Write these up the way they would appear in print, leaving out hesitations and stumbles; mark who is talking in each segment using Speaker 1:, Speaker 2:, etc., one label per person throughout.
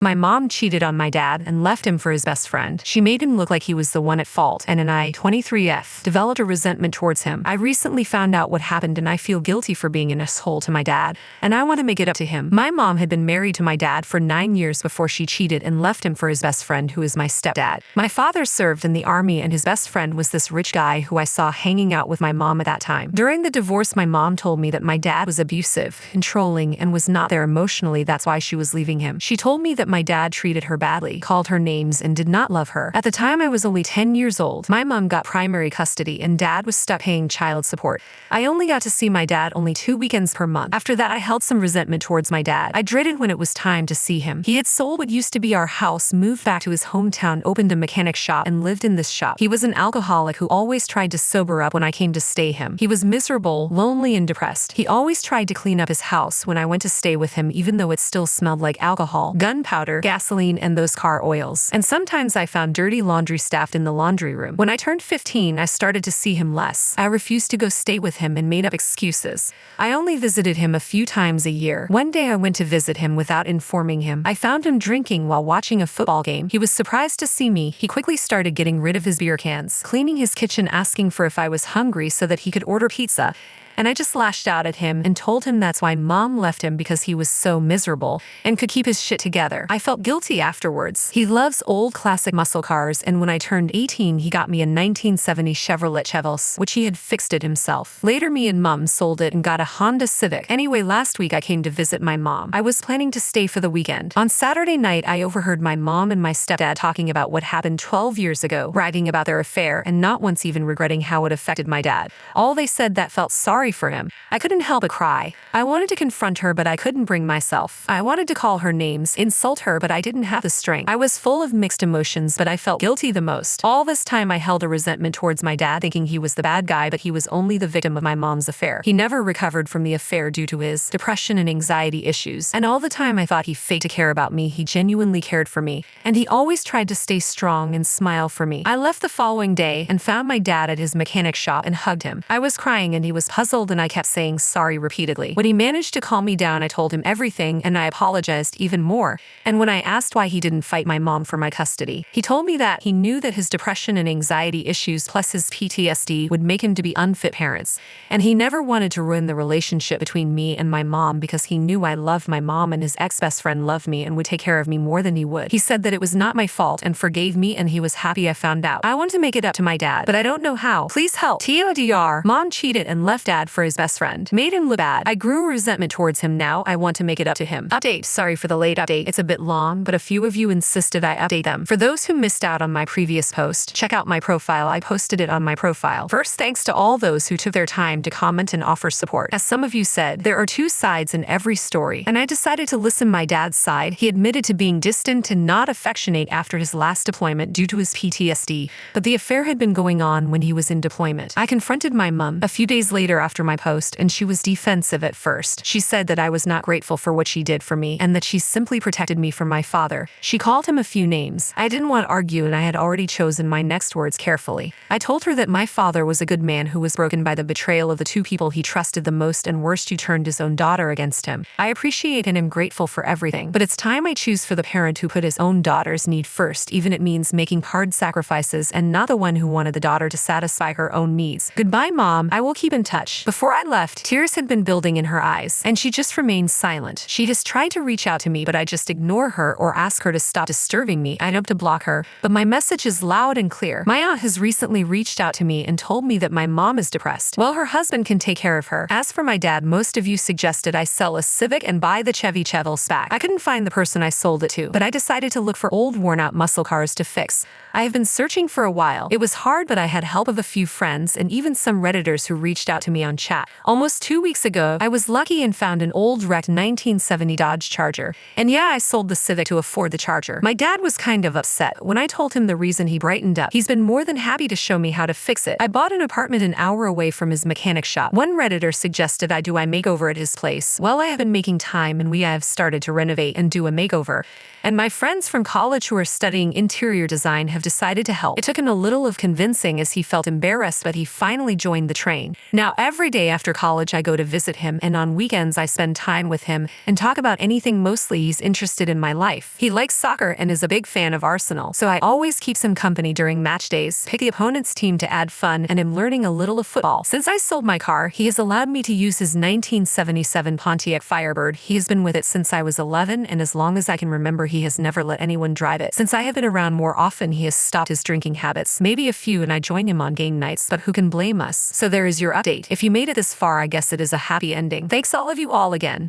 Speaker 1: My mom cheated on my dad and left him for his best friend. She made him look like he was the one at fault, and I, 23F, developed a resentment towards him. I recently found out what happened and I feel guilty for being an asshole to my dad, and I want to make it up to him. My mom had been married to my dad for 9 years before she cheated and left him for his best friend, who is my stepdad. My father served in the army and his best friend was this rich guy who I saw hanging out with my mom at that time. During the divorce, my mom told me that my dad was abusive, controlling, and was not there emotionally. That's why she was leaving him. She told me that my dad treated her badly, called her names, and did not love her. At the time, I was only 10 years old. My mom got primary custody and dad was stuck paying child support. I only got to see my dad only 2 weekends per month. After that, I held some resentment towards my dad. I dreaded when it was time to see him. He had sold what used to be our house, moved back to his hometown, opened a mechanic shop, and lived in this shop. He was an alcoholic who always tried to sober up when I came to stay him. He was miserable, lonely, and depressed. He always tried to clean up his house when I went to stay with him, even though it still smelled like alcohol, gunpowder, gasoline, and those car oils. And sometimes I found dirty laundry stacked in the laundry room. When I turned 15, I started to see him less. I refused to go stay with him and made up excuses. I only visited him a few times a year. One day I went to visit him without informing him. I found him drinking while watching a football game. He was surprised to see me. He quickly started getting rid of his beer cans, cleaning his kitchen, asking for if I was hungry so that he could order pizza. And I just lashed out at him and told him that's why mom left him, because he was so miserable and could keep his shit together. I felt guilty afterwards. He loves old classic muscle cars, and when I turned 18, he got me a 1970 Chevrolet Chevels, which he had fixed it himself. Later, me and mom sold it and got a Honda Civic. Anyway, last week I came to visit my mom. I was planning to stay for the weekend. On Saturday night, I overheard my mom and my stepdad talking about what happened 12 years ago, bragging about their affair and not once even regretting how it affected my dad. All they said that felt sorry for him. I couldn't help but cry. I wanted to confront her, but I couldn't bring myself. I wanted to call her names, insult her, but I didn't have the strength. I was full of mixed emotions, but I felt guilty the most. All this time I held a resentment towards my dad, thinking he was the bad guy, but he was only the victim of my mom's affair. He never recovered from the affair due to his depression and anxiety issues. And all the time I thought he faked to care about me. He genuinely cared for me, and he always tried to stay strong and smile for me. I left the following day and found my dad at his mechanic shop and hugged him. I was crying and he was puzzled, and I kept saying sorry repeatedly. When he managed to calm me down, I told him everything and I apologized even more. And when I asked why he didn't fight my mom for my custody, he told me that he knew that his depression and anxiety issues plus his PTSD would make him to be unfit parents. And he never wanted to ruin the relationship between me and my mom because he knew I loved my mom and his ex-best friend loved me and would take care of me more than he would. He said that it was not my fault and forgave me, and he was happy I found out. I want to make it up to my dad, but I don't know how. Please help. TLDR, mom cheated and left dad for his best friend. Made him look bad. I grew resentment towards him. Now I want to make it up to him. Update. Sorry for the late update. It's a bit long, but a few of you insisted I update them. For those who missed out on my previous post, check out my profile. I posted it on my profile. First, thanks to all those who took their time to comment and offer support. As some of you said, there are two sides in every story, and I decided to listen my dad's side. He admitted to being distant and not affectionate after his last deployment due to his PTSD, but the affair had been going on when he was in deployment. I confronted my mom a few days later after my post, and she was defensive at first. She said that I was not grateful for what she did for me and that she simply protected me from my father. She called him a few names. I didn't want to argue, and I had already chosen my next words carefully. I told her that my father was a good man who was broken by the betrayal of the two people he trusted the most, and worst, who turned his own daughter against him. I appreciate and am grateful for everything, but it's time I choose for the parent who put his own daughter's need first, even it means making hard sacrifices, and not the one who wanted the daughter to satisfy her own needs. Goodbye, Mom. I will keep in touch. Before I left, tears had been building in her eyes, and she just remained silent. She has tried to reach out to me, but I just ignore her or ask her to stop disturbing me. I hope to block her, but my message is loud and clear. My aunt has recently reached out to me and told me that my mom is depressed. Well, her husband can take care of her. As for my dad, most of you suggested I sell a Civic and buy the Chevy Chevels back. I couldn't find the person I sold it to, but I decided to look for old worn-out muscle cars to fix. I have been searching for a while. It was hard, but I had help of a few friends and even some Redditors who reached out to me on chat. Almost 2 weeks ago, I was lucky and found an old wrecked 1970 Dodge Charger. And yeah, I sold the Civic to afford the Charger. My dad was kind of upset. When I told him the reason, he brightened up. He's been more than happy to show me how to fix it. I bought an apartment an hour away from his mechanic shop. One Redditor suggested I do a makeover at his place. Well, I have been making time and we have started to renovate and do a makeover. And my friends from college who are studying interior design have decided to help. It took him a little of convincing as he felt embarrassed, but he finally joined the train. Now Every day after college, I go to visit him, and on weekends, I spend time with him and talk about anything. Mostly, he's interested in my life. He likes soccer and is a big fan of Arsenal, so I always keeps him company during match days, pick the opponent's team to add fun, and am learning a little of football. Since I sold my car, he has allowed me to use his 1977 Pontiac Firebird. He has been with it since I was 11, and as long as I can remember, he has never let anyone drive it. Since I have been around more often, he has stopped his drinking habits. Maybe a few, and I join him on game nights, but who can blame us? So there is your update. If you made it this far, I guess it is a happy ending. Thanks all of you all again.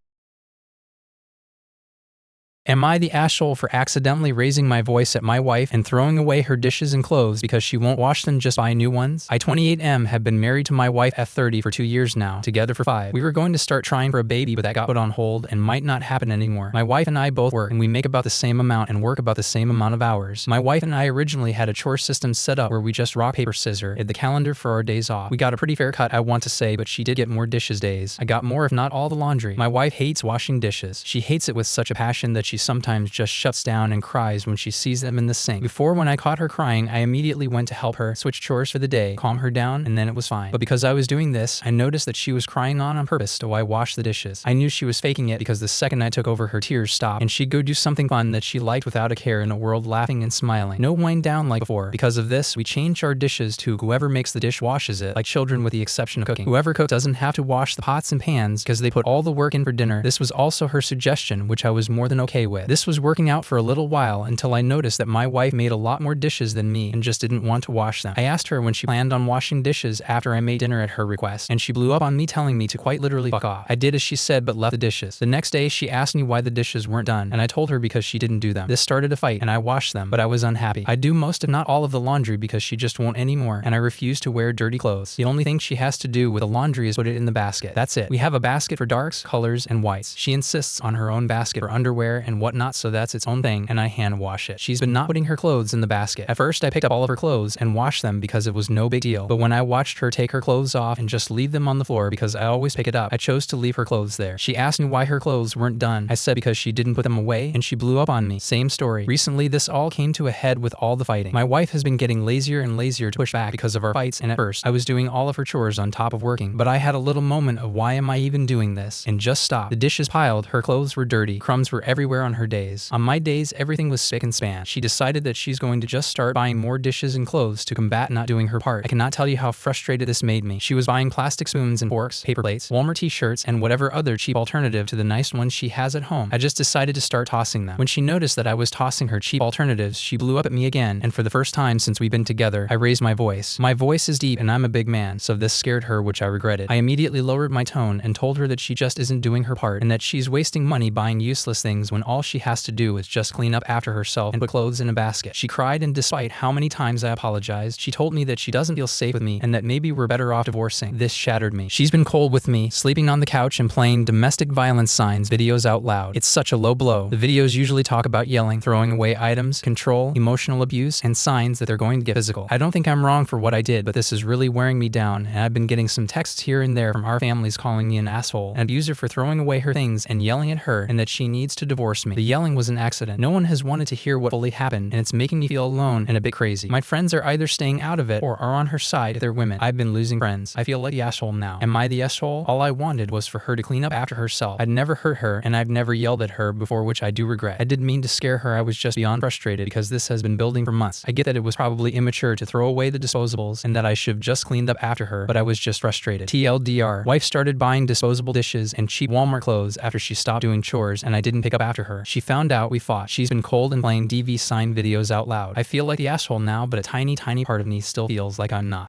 Speaker 2: Am I the asshole for accidentally raising my voice at my wife and throwing away her dishes and clothes because she won't wash them, just buy new ones? I, 28M, have been married to my wife at 30 for 2 years now, together for 5. We were going to start trying for a baby, but that got put on hold and might not happen anymore. My wife and I both work, and we make about the same amount and work about the same amount of hours. My wife and I originally had a chore system set up where we just rock, paper, scissors at the calendar for our days off. We got a pretty fair cut, I want to say, but she did get more dishes days. I got more, if not all, the laundry. My wife hates washing dishes. She hates it with such a passion that she sometimes just shuts down and cries when she sees them in the sink. Before, when I caught her crying, I immediately went to help her, switch chores for the day, calm her down, and then it was fine. But because I was doing this, I noticed that she was crying on purpose, so I washed the dishes. I knew she was faking it because the second I took over, her tears stopped, and she'd go do something fun that she liked without a care in a world, laughing and smiling. No wind down like before. Because of this, we changed our dishes to whoever makes the dish washes it, like children with the exception of cooking. Whoever cooks doesn't have to wash the pots and pans because they put all the work in for dinner. This was also her suggestion, which I was more than okay with. This was working out for a little while until I noticed that my wife made a lot more dishes than me and just didn't want to wash them. I asked her when she planned on washing dishes after I made dinner at her request, and she blew up on me, telling me to quite literally fuck off. I did as she said, but left the dishes. The next day, she asked me why the dishes weren't done, and I told her because she didn't do them. This started a fight, and I washed them, but I was unhappy. I do most if not all of the laundry because she just won't anymore, and I refuse to wear dirty clothes. The only thing she has to do with the laundry is put it in the basket. That's it. We have a basket for darks, colors, and whites. She insists on her own basket for underwear and whatnot, so that's its own thing, and I hand wash it. She's been not putting her clothes in the basket. At first, I picked up all of her clothes and washed them because it was no big deal, but when I watched her take her clothes off and just leave them on the floor because I always pick it up, I chose to leave her clothes there. She asked me why her clothes weren't done. I said because she didn't put them away, and she blew up on me. Same story. Recently, this all came to a head with all the fighting. My wife has been getting lazier and lazier to push back because of our fights, and at first, I was doing all of her chores on top of working, but I had a little moment of why am I even doing this, and just stopped. The dishes piled, her clothes were dirty, crumbs were everywhere on her days. On my days, everything was spick and span. She decided that she's going to just start buying more dishes and clothes to combat not doing her part. I cannot tell you how frustrated this made me. She was buying plastic spoons and forks, paper plates, Walmart t-shirts, and whatever other cheap alternative to the nice ones she has at home. I just decided to start tossing them. When she noticed that I was tossing her cheap alternatives, she blew up at me again, and for the first time since we've been together, I raised my voice. My voice is deep and I'm a big man, so this scared her, which I regretted. I immediately lowered my tone and told her that she just isn't doing her part and that she's wasting money buying useless things when all she has to do is just clean up after herself and put clothes in a basket. She cried, and despite how many times I apologized, she told me that she doesn't feel safe with me and that maybe we're better off divorcing. This shattered me. She's been cold with me, sleeping on the couch and playing domestic violence signs videos out loud. It's such a low blow. The videos usually talk about yelling, throwing away items, control, emotional abuse, and signs that they're going to get physical. I don't think I'm wrong for what I did, but this is really wearing me down, and I've been getting some texts here and there from our families calling me an asshole, an abuser for throwing away her things and yelling at her, and that she needs to divorce me. The yelling was an accident. No one has wanted to hear what fully happened, and it's making me feel alone and a bit crazy. My friends are either staying out of it or are on her side if they're women. I've been losing friends. I feel like the asshole now. Am I the asshole? All I wanted was for her to clean up after herself. I'd never hurt her, and I've never yelled at her before, which I do regret. I didn't mean to scare her. I was just beyond frustrated because this has been building for months. I get that it was probably immature to throw away the disposables and that I should have just cleaned up after her, but I was just frustrated. TLDR. Wife started buying disposable dishes and cheap Walmart clothes after she stopped doing chores and I didn't pick up after her. She found out, we fought. She's been cold and playing DV sign videos out loud. I feel like the asshole now, but a tiny part of me still feels like I'm not.